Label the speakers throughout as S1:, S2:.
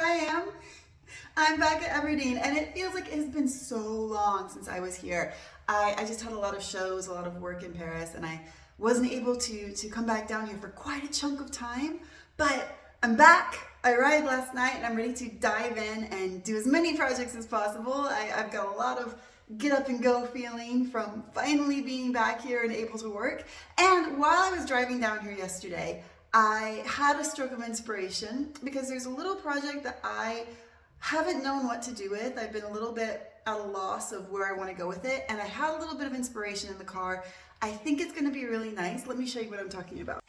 S1: I am. I'm back at Everdeen, and it feels like it has been so long since I was here. I just had a lot of shows, a lot of work in Paris, and I wasn't able to come back down here for quite a chunk of time, but I'm back. I arrived last night and I'm ready to dive in and do as many projects as possible. I've got a lot of get up and go feeling from finally being back here and able to work. And while I was driving down here yesterday, I had a stroke of inspiration because there's a little project that I haven't known what to do with. I've been a little bit at a loss of where I want to go with it, and I had a little bit of inspiration in the car. I think it's going to be really nice. Let me show you what I'm talking about.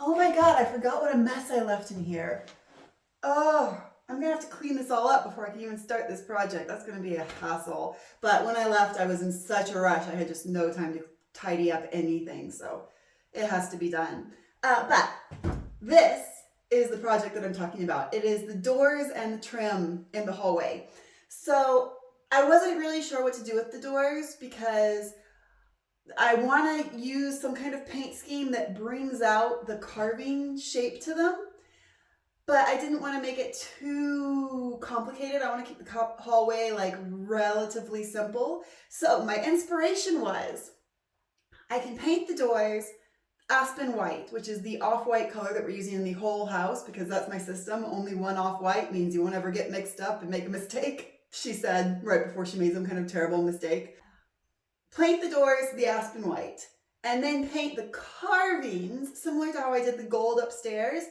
S1: Oh my god, I forgot what a mess I left in here. Oh, I'm gonna have to clean this all up before I can even start this project. That's gonna be a hassle. But when I left, I was in such a rush. I had just no time to tidy up anything, so it has to be done. But this is the project that I'm talking about. It is the doors and the trim in the hallway. So I wasn't really sure what to do with the doors because I want to use some kind of paint scheme that brings out the carving shape to them, but I didn't want to make it too complicated. I want to keep the hallway like relatively simple. So my inspiration was I can paint the doors aspen white, which is the off-white color that we're using in the whole house because that's my system. Only one off-white means you won't ever get mixed up and make a mistake, she said right before she made some kind of terrible mistake. Paint the doors the aspen white, and then paint the carvings similar to how I did the gold upstairs,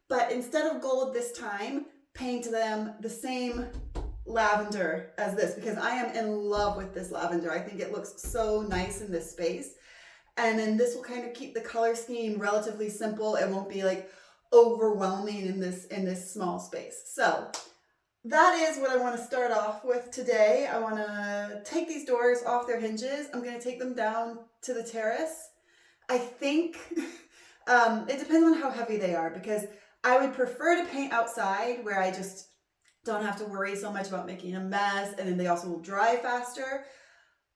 S1: but instead of gold this time, paint them the same lavender as this because I am in love with this lavender. I think it looks so nice in this space. And then this will kind of keep the color scheme relatively simple. It won't be like overwhelming in this small space. So that is what I want to start off with today. I want to take these doors off their hinges. I'm going to take them down to the terrace. I think it depends on how heavy they are because I would prefer to paint outside where I just don't have to worry so much about making a mess, and then they also will dry faster.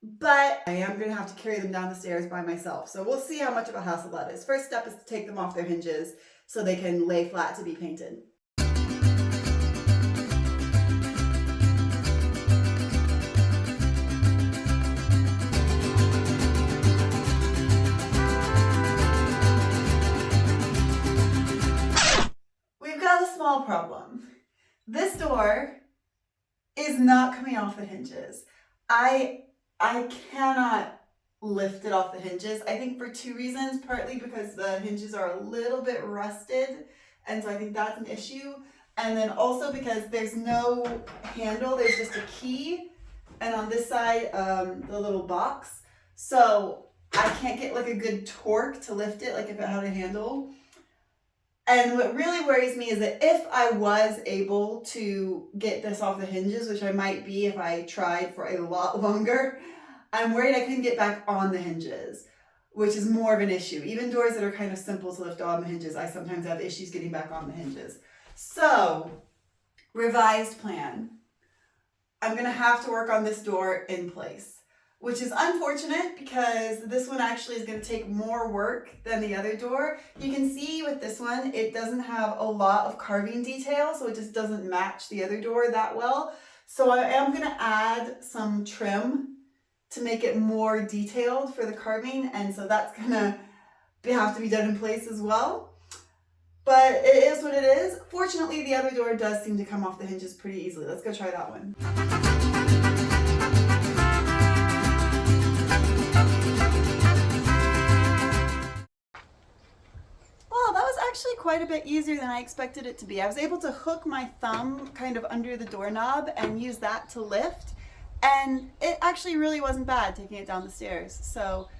S1: But I am going to have to carry them down the stairs by myself. So we'll see how much of a hassle that is. First step is to take them off their hinges so they can lay flat to be painted. We've got a small problem. This door is not coming off the hinges. I cannot lift it off the hinges. I think for two reasons, partly because the hinges are a little bit rusted, and so I think that's an issue. And then also because there's no handle, there's just a key, and on this side, the little box. So I can't get like a good torque to lift it, like if it had a handle. And what really worries me is that if I was able to get this off the hinges, which I might be if I tried for a lot longer, I'm worried I couldn't get back on the hinges, which is more of an issue. Even doors that are kind of simple to lift on the hinges, I sometimes have issues getting back on the hinges. So, revised plan. I'm going to have to work on this door in place, which is unfortunate because this one actually is going to take more work than the other door. You can see with this one, it doesn't have a lot of carving detail, so it just doesn't match the other door that well. So I am going to add some trim to make it more detailed for the carving, and so that's going to have to be done in place as well. But it is what it is. Fortunately, the other door does seem to come off the hinges pretty easily. Let's go try that one. Actually quite a bit easier than I expected it to be. I was able to hook my thumb kind of under the doorknob and use that to lift, and it actually really wasn't bad taking it down the stairs. So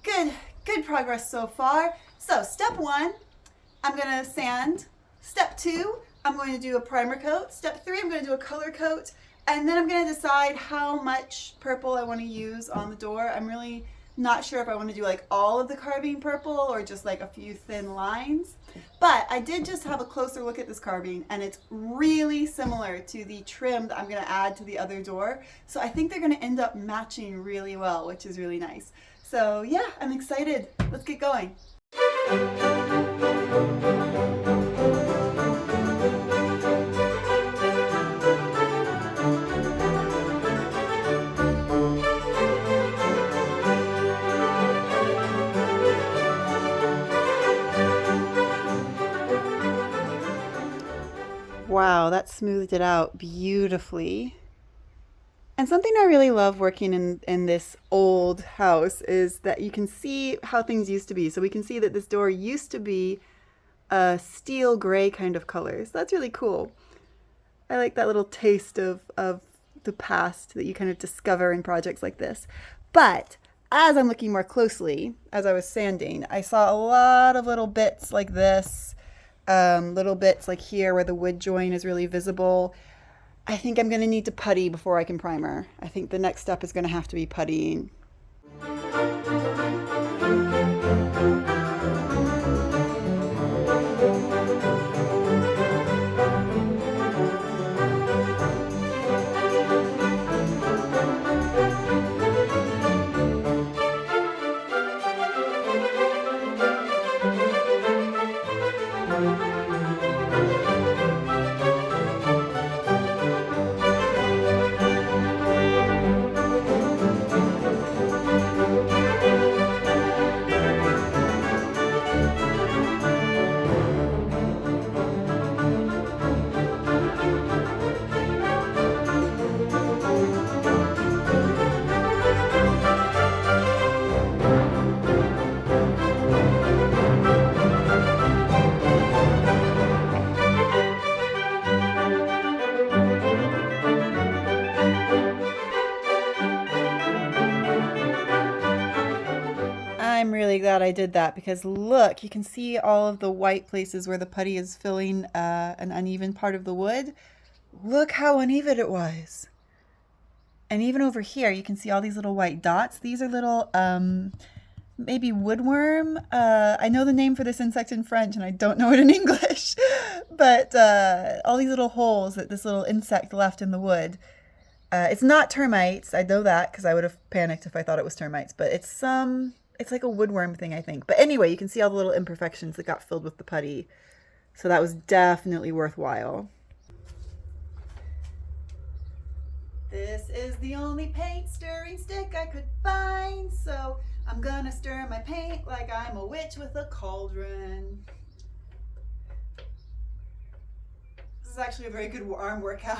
S1: good progress so far. So step one, I'm going to sand. Step two, I'm going to do a primer coat. Step three, I'm going to do a color coat, and then I'm going to decide how much purple I want to use on the door. I'm really not sure if I want to do like all of the carving purple or just like a few thin lines. But I did just have a closer look at this carving, and it's really similar to the trim that I'm going to add to the other door. So I think they're going to end up matching really well, which is really nice. So yeah, I'm excited. Let's get going. wow, that smoothed it out beautifully. And something I really love working in this old house is that you can see how things used to be. So we can see that this door used to be a steel gray kind of color. So that's really cool. I like that little taste of the past that you kind of discover in projects like this. But as I'm looking more closely, as I was sanding, I saw a lot of little bits like this, little bits like here where the wood join is really visible. I think I'm going to need to putty before I can primer. I think the next step is going to have to be puttying. I'm really glad I did that because look, you can see all of the white places where the putty is filling an uneven part of the wood. Look how uneven it was. And even over here, you can see all these little white dots. These are little, maybe woodworm. I know the name for this insect in French and I don't know it in English. But all these little holes that this little insect left in the wood. It's not termites. I know that because I would have panicked if I thought it was termites. But it's like a woodworm thing, I think. But anyway, you can see all the little imperfections that got filled with the putty. So that was definitely worthwhile. This is the only paint stirring stick I could find, so I'm gonna stir my paint like I'm a witch with a cauldron. This is actually a very good arm workout.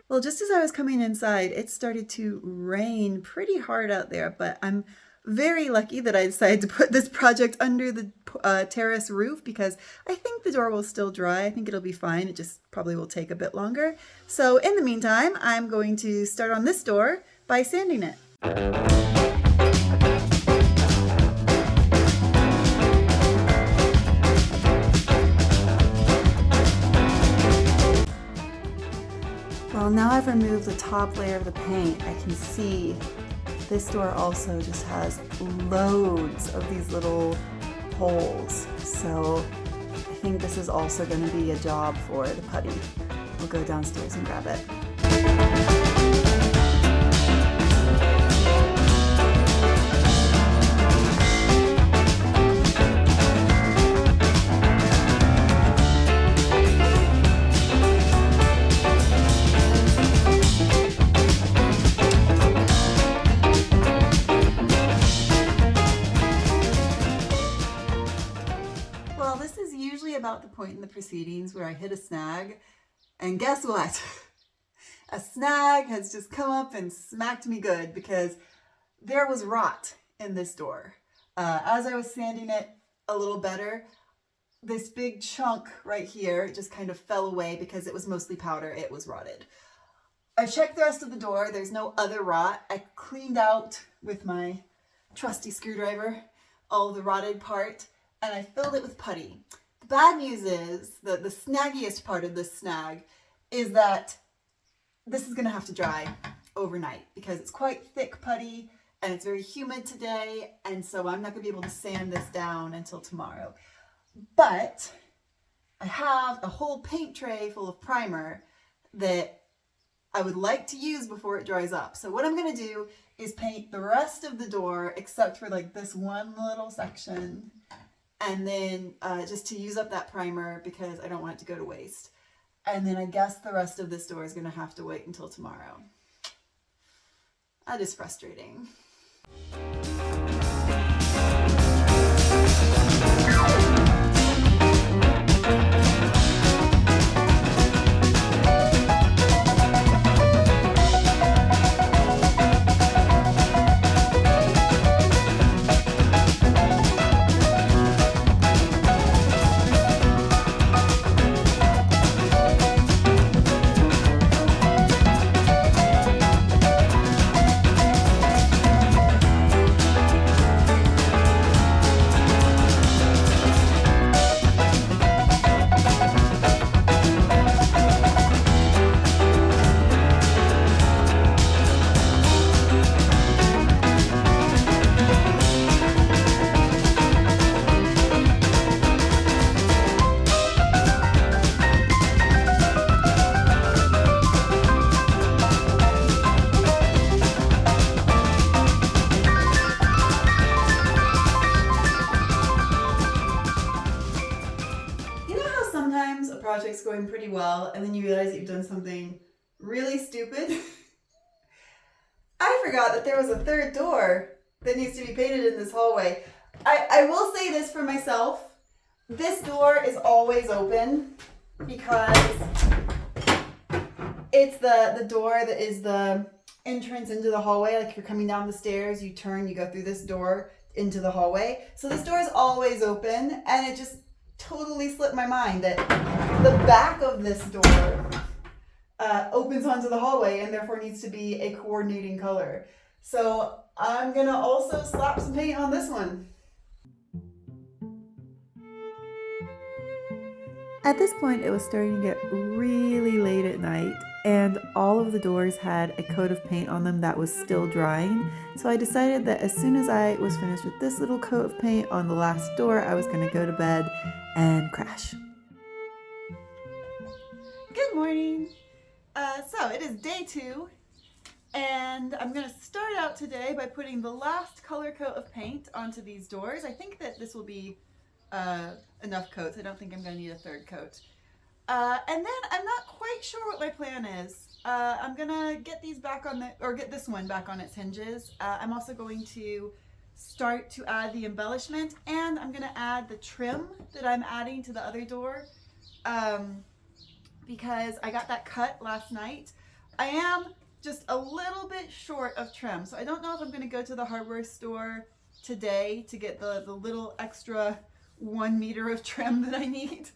S1: Well, just as I was coming inside, it started to rain pretty hard out there, but I'm very lucky that I decided to put this project under the terrace roof because I think the door will still dry. I think it'll be fine. It just probably will take a bit longer. So in the meantime, I'm going to start on this door by sanding it. Well, now I've removed the top layer of the paint, I can see this door also just has loads of these little holes. So I think this is also going to be a job for the putty. We'll go downstairs and grab it. About the point in the proceedings where I hit a snag, and guess what? A snag has just come up and smacked me good because there was rot in this door. As I was sanding it a little better, this big chunk right here just kind of fell away because it was mostly powder. It was rotted. I checked the rest of the door. There's no other rot. I cleaned out with my trusty screwdriver all the rotted part and I filled it with putty. The bad news is that the snaggiest part of this snag is that this is going to have to dry overnight because it's quite thick putty and it's very humid today, and so I'm not going to be able to sand this down until tomorrow. But I have a whole paint tray full of primer that I would like to use before it dries up. So what I'm going to do is paint the rest of the door except for like this one little section. and then just to use up that primer because I don't want it to go to waste. And then I guess the rest of this door is going to have to wait until tomorrow. That is frustrating. Project's going pretty well, and then you realize that you've done something really stupid. I forgot that there was a third door that needs to be painted in this hallway. I will say this for myself. This door is always open because it's the door that is the entrance into the hallway. Like if you're coming down the stairs, you turn, you go through this door into the hallway. So this door is always open, and it just totally slipped my mind that the back of this door opens onto the hallway and therefore needs to be a coordinating color. So I'm gonna also slap some paint on this one.
S2: At this point, it was starting to get really late at night, and all of the doors had a coat of paint on them that was still drying. So I decided that as soon as I was finished with this little coat of paint on the last door, I was going to go to bed and crash.
S1: Good morning. So it is day 2, and I'm going to start out today by putting the last color coat of paint onto these doors. I think that this will be enough coats. I don't think I'm going to need a third coat. And then I'm not quite sure what my plan is. I'm gonna get these back on get this one back on its hinges. I'm also going to start to add the embellishment, and I'm gonna add the trim that I'm adding to the other door because I got that cut last night. I am just a little bit short of trim, so I don't know if I'm gonna go to the hardware store today to get the little extra 1 meter of trim that I need.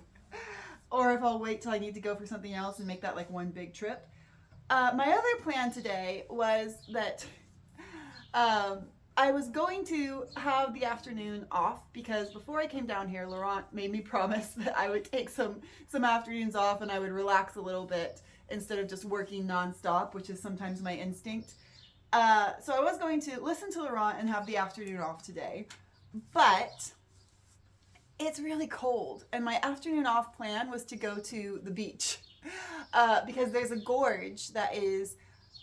S1: Or if I'll wait till I need to go for something else and make that like one big trip. My other plan today was that I was going to have the afternoon off because before I came down here, Laurent made me promise that I would take some afternoons off and I would relax a little bit instead of just working nonstop, which is sometimes my instinct. So I was going to listen to Laurent and have the afternoon off today, but it's really cold, and my afternoon off plan was to go to the beach because there's a gorge that is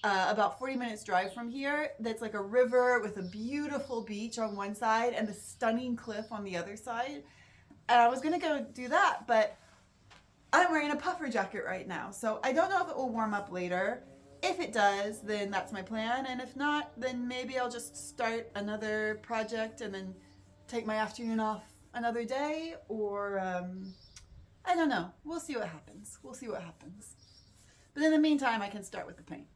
S1: about 40 minutes drive from here that's like a river with a beautiful beach on one side and the stunning cliff on the other side. And I was gonna go do that, but I'm wearing a puffer jacket right now, so I don't know if it will warm up later. If it does, then that's my plan, and if not, then maybe I'll just start another project and then take my afternoon off another day, or I don't know. We'll see what happens. We'll see what happens. But in the meantime, I can start with the paint.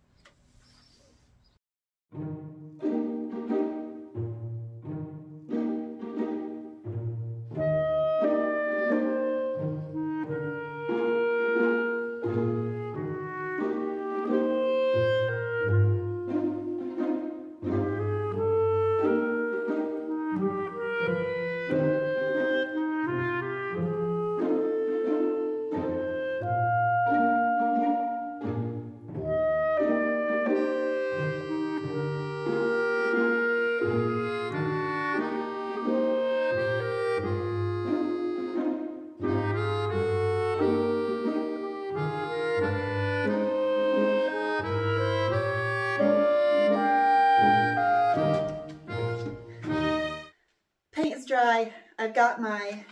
S1: I've got my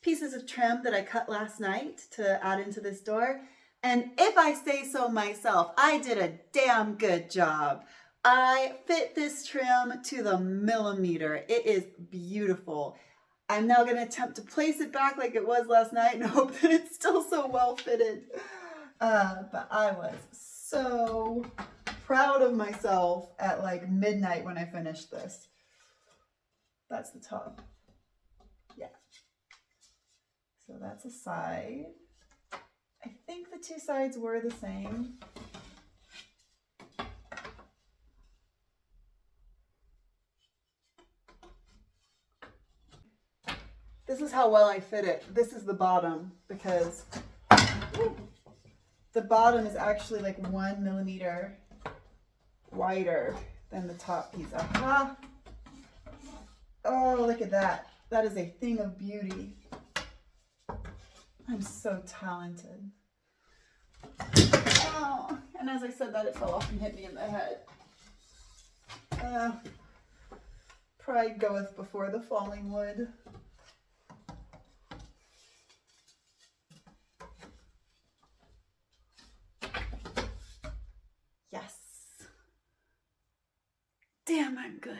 S1: pieces of trim that I cut last night to add into this door. And if I say so myself, I did a damn good job. I fit this trim to the millimeter. It is beautiful. I'm now going to attempt to place it back like it was last night and hope that it's still so well fitted. But I was so proud of myself at like midnight when I finished this. That's the top. Yeah. So that's a side. I think the two sides were the same. This is how well I fit it. This is the bottom because the bottom is actually like 1 millimeter wider than the top piece. Aha! Oh, look at that. That is a thing of beauty. I'm so talented. Oh, and as I said that, it fell off and hit me in the head. Pride goeth before the falling wood. Yes. Damn, I'm good.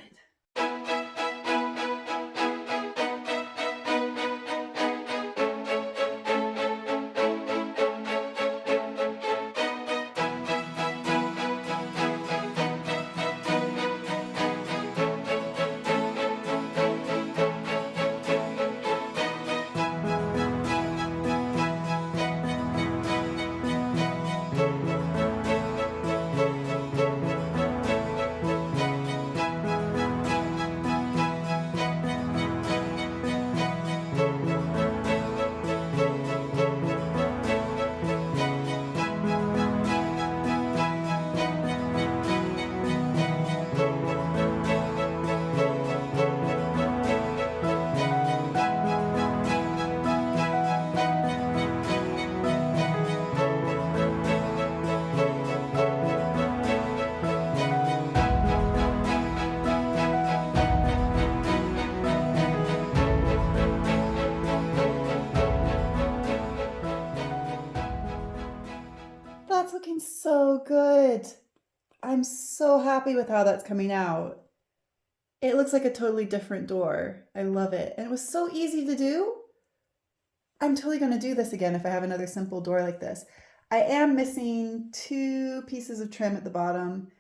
S1: That's looking so good. I'm so happy with how that's coming out. It looks like a totally different door. I love it. And it was so easy to do. I'm totally going to do this again if I have another simple door like this. I am missing 2 pieces of trim at the bottom.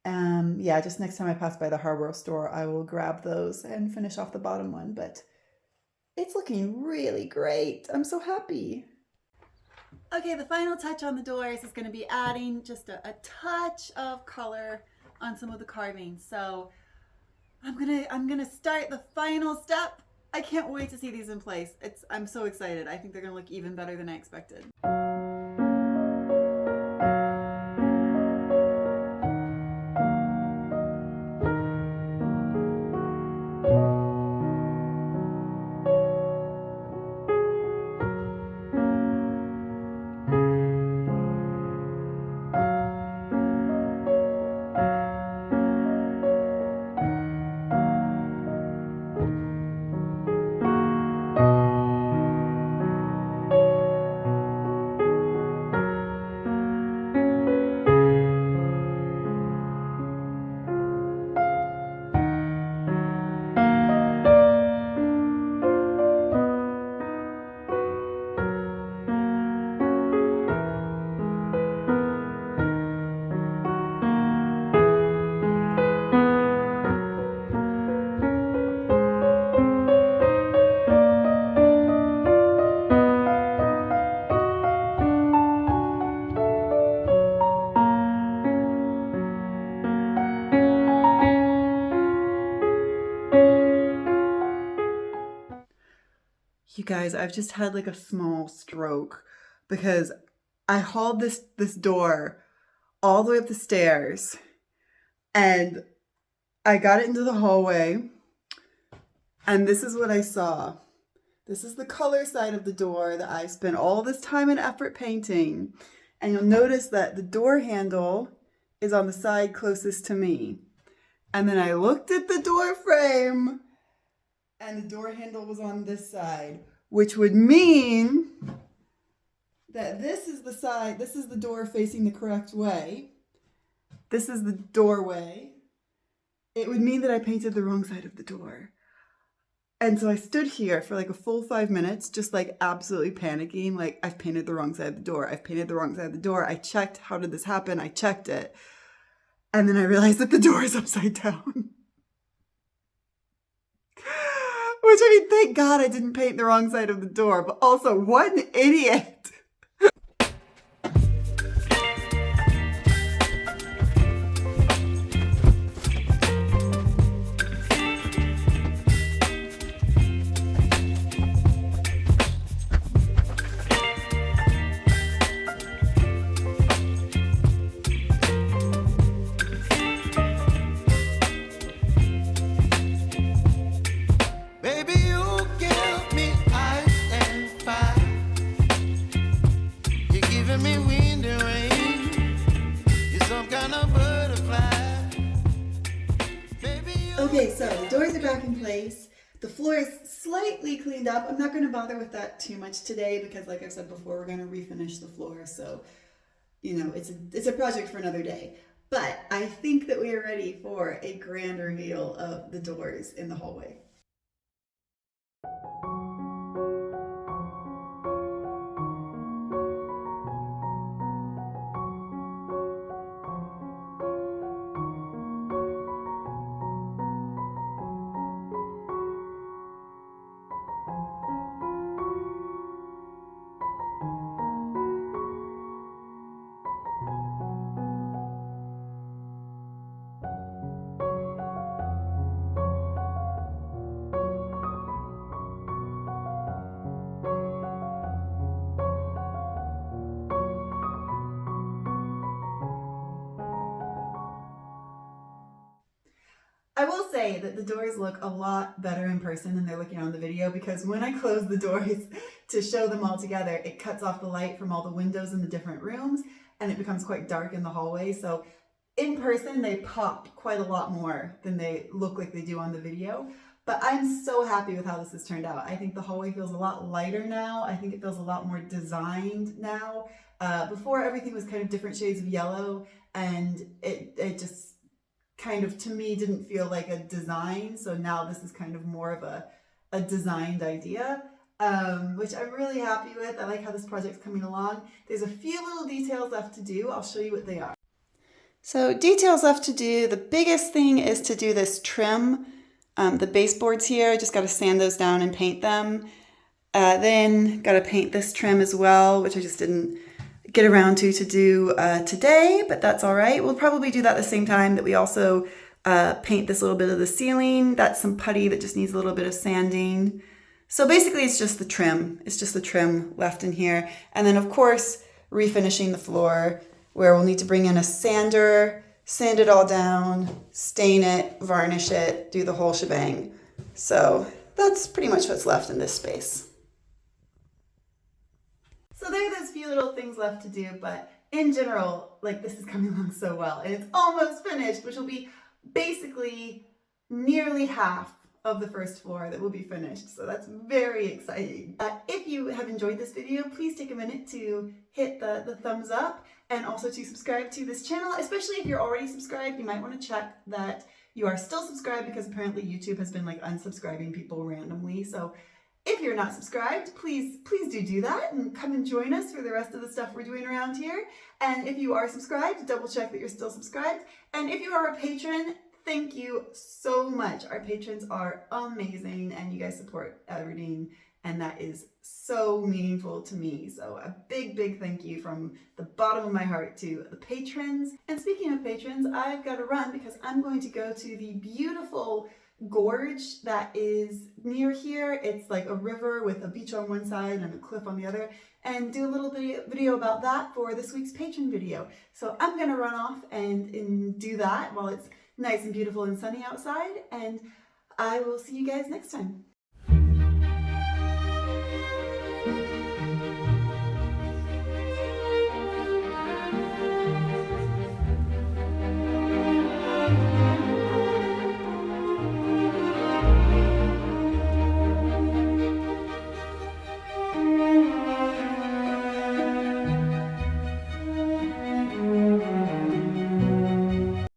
S1: Yeah, just next time I pass by the hardware store, I will grab those and finish off the bottom one. But it's looking really great. I'm so happy. Okay, the final touch on the doors is going to be adding just a touch of color on some of the carving. So I'm gonna start the final step. I can't wait to see these in place. I'm so excited. I think they're gonna look even better than I expected. You guys, I've just had like a small stroke because I hauled this door all the way up the stairs and I got it into the hallway and this is what I saw. This is the color side of the door that I spent all this time and effort painting. And you'll notice that the door handle is on the side closest to me. And then I looked at the door frame and the door handle was on this side, which would mean that this is the side, this is the door facing the correct way. This is the doorway. It would mean that I painted the wrong side of the door. And so I stood here for like a full 5 minutes, just like absolutely panicking, like I've painted the wrong side of the door. I've painted the wrong side of the door. I checked, how did this happen? I checked it. And then I realized that the door is upside down. Which, I mean, thank God I didn't paint the wrong side of the door, but also, what an idiot. Okay, so the doors are back in place. The floor is slightly cleaned up. I'm not going to bother with that too much today because, like I've said before, we're going to refinish the floor. So, you know, it's a project for another day. But I think that we are ready for a grand reveal of the doors in the hallway. I will say that the doors look a lot better in person than they're looking on the video, because when I close the doors to show them all together, it cuts off the light from all the windows in the different rooms and it becomes quite dark in the hallway. So in person, they pop quite a lot more than they look like they do on the video. But I'm so happy with how this has turned out. I think the hallway feels a lot lighter now. I think it feels a lot more designed now. Before, everything was kind of different shades of yellow, and it just kind of, to me, didn't feel like a design. So now this is kind of more of a designed idea, which I'm really happy with. I like how this project's coming along. There's a few little details left to do. I'll show you what they are. So details left to do. The biggest thing is to do this trim. The baseboards here, I just got to sand those down and paint them. Then got to paint this trim as well, which I just didn't get around to do today, but that's all right. We'll probably do that at the same time that we also paint this little bit of the ceiling. That's some putty that just needs a little bit of sanding. So basically it's just the trim. It's just the trim left in here. And then of course, refinishing the floor, where we'll need to bring in a sander, sand it all down, stain it, varnish it, do the whole shebang. So that's pretty much what's left in this space. So there are those few little things left to do, but in general, like, this is coming along so well, and it's almost finished, which will be basically nearly half of the first floor that will be finished. So that's very exciting. If you have enjoyed this video, please take a minute to hit the thumbs up, and also to subscribe to this channel. Especially if you're already subscribed, you might want to check that you are still subscribed, because apparently YouTube has been like unsubscribing people randomly. So if you're not subscribed, please do that and come and join us for the rest of the stuff we're doing around here. And if you are subscribed, double check that you're still subscribed. And if you are a patron, thank you so much. Our patrons are amazing, and you guys support Everdeen, and that is so meaningful to me. So a big thank you from the bottom of my heart to the patrons. And speaking of patrons, I've got to run because I'm going to go to the beautiful gorge that is near here. It's like a river with a beach on one side and a cliff on the other, and do a little video about that for this week's patron video. So I'm gonna run off and do that while it's nice and beautiful and sunny outside, and I will see you guys next time.